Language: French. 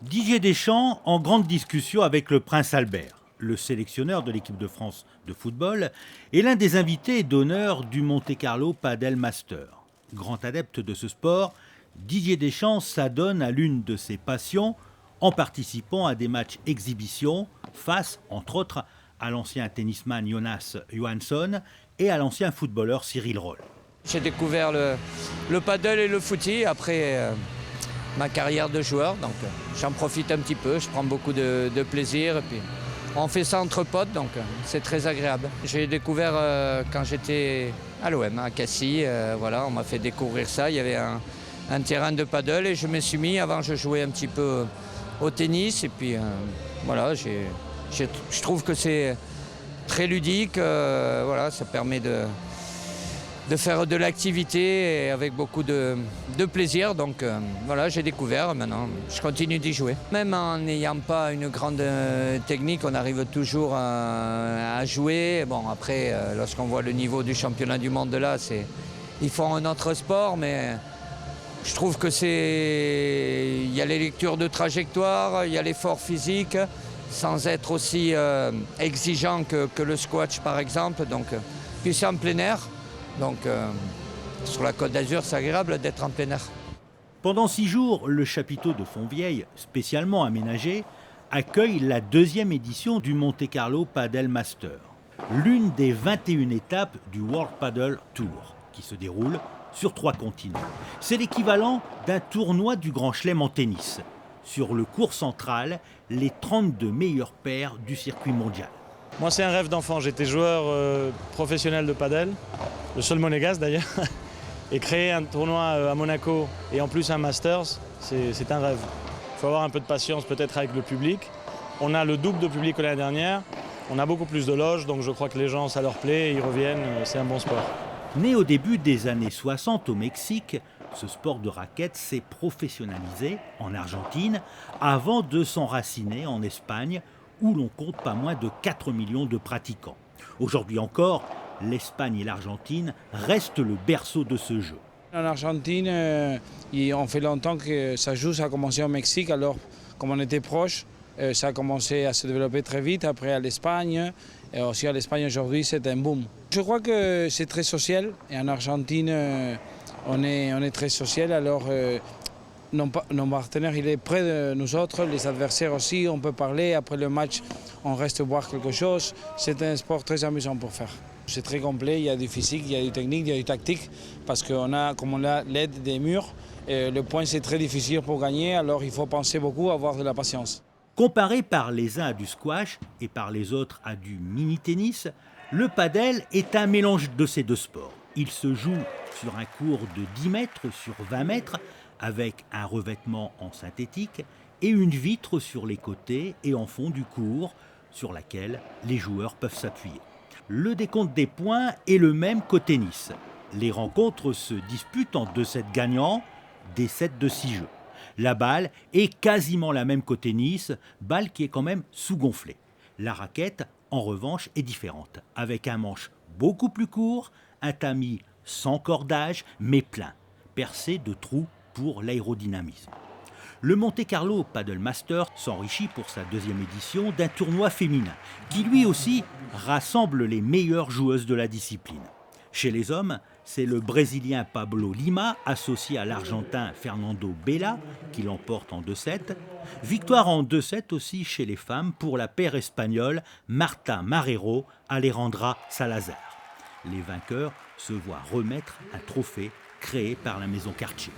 Didier Deschamps en grande discussion avec le prince Albert, le sélectionneur de l'équipe de France de football, est l'un des invités d'honneur du Monte-Carlo Padel Master. Grand adepte de ce sport, Didier Deschamps s'adonne à l'une de ses passions en participant à des matchs exhibition face, entre autres, à l'ancien tennisman Jonas Johansson et à l'ancien footballeur Cyril Roll. J'ai découvert le paddle et le footy après ma carrière de joueur, donc j'en profite un petit peu, je prends beaucoup de plaisir et puis on fait ça entre potes, donc c'est très agréable. J'ai découvert quand j'étais à l'OM, à Cassis, voilà, on m'a fait découvrir ça, il y avait un terrain de paddle et je me suis mis, avant je jouais un petit peu au tennis et puis voilà, je trouve que c'est très ludique, voilà, ça permet de faire de l'activité avec beaucoup de plaisir. Donc voilà, j'ai découvert, maintenant je continue d'y jouer. Même en n'ayant pas une grande technique, on arrive toujours à jouer. Bon, après, lorsqu'on voit le niveau du championnat du monde là, ils font un autre sport, mais je trouve que il y a les lectures de trajectoire, il y a l'effort physique, sans être aussi exigeant que le squash par exemple. Donc, puis c'est en plein air. Donc, sur la Côte d'Azur, c'est agréable d'être en plein air. Pendant 6 jours, le chapiteau de Fontvieille, spécialement aménagé, accueille la 2e édition du Monte-Carlo Padel Master, l'une des 21 étapes du World Padel Tour, qui se déroule sur 3 continents. C'est l'équivalent d'un tournoi du Grand Chelem en tennis. Sur le court central, les 32 meilleures paires du circuit mondial. Moi, c'est un rêve d'enfant. J'étais joueur professionnel de padel, le seul monégasque d'ailleurs. Et créer un tournoi à Monaco et en plus un Masters, c'est un rêve. Il faut avoir un peu de patience peut-être avec le public. On a le double de public que l'année dernière. On a beaucoup plus de loges, donc je crois que les gens, ça leur plaît, ils reviennent, c'est un bon sport. Né au début des années 60 au Mexique, ce sport de raquette s'est professionnalisé en Argentine avant de s'enraciner en Espagne, où l'on compte pas moins de 4 millions de pratiquants. Aujourd'hui encore, l'Espagne et l'Argentine restent le berceau de ce jeu. En Argentine, on fait longtemps que ça joue, ça a commencé au Mexique, alors comme on était proche, ça a commencé à se développer très vite, après à l'Espagne, et aussi à l'Espagne aujourd'hui c'est un boom. Je crois que c'est très social, et en Argentine on est très social, alors nos partenaires, il est près de nous autres, les adversaires aussi, on peut parler, après le match, on reste boire quelque chose. C'est un sport très amusant pour faire. C'est très complet, il y a du physique, il y a du technique, il y a du tactique, parce qu'on a, comme on a l'aide des murs, le point c'est très difficile pour gagner, alors il faut penser beaucoup, avoir de la patience. Comparé par les uns à du squash et par les autres à du mini-tennis, le padel est un mélange de ces deux sports. Il se joue sur un court de 10 mètres sur 20 mètres, avec un revêtement en synthétique et une vitre sur les côtés et en fond du court sur laquelle les joueurs peuvent s'appuyer. Le décompte des points est le même qu'au tennis. Les rencontres se disputent en 2 sets gagnants, des sets de 6 jeux. La balle est quasiment la même qu'au tennis, balle qui est quand même sous-gonflée. La raquette, en revanche, est différente, avec un manche beaucoup plus court, un tamis sans cordage mais plein, percé de trous pour l'aérodynamisme. Le Monte-Carlo Padel Master s'enrichit pour sa 2e édition d'un tournoi féminin qui lui aussi rassemble les meilleures joueuses de la discipline. Chez les hommes, c'est le Brésilien Pablo Lima associé à l'Argentin Fernando Bela qui l'emporte en 2-7. Victoire en 2-7 aussi chez les femmes pour la paire espagnole Marta Marrero Alejandra Salazar. Les vainqueurs se voient remettre un trophée créé par la maison Cartier.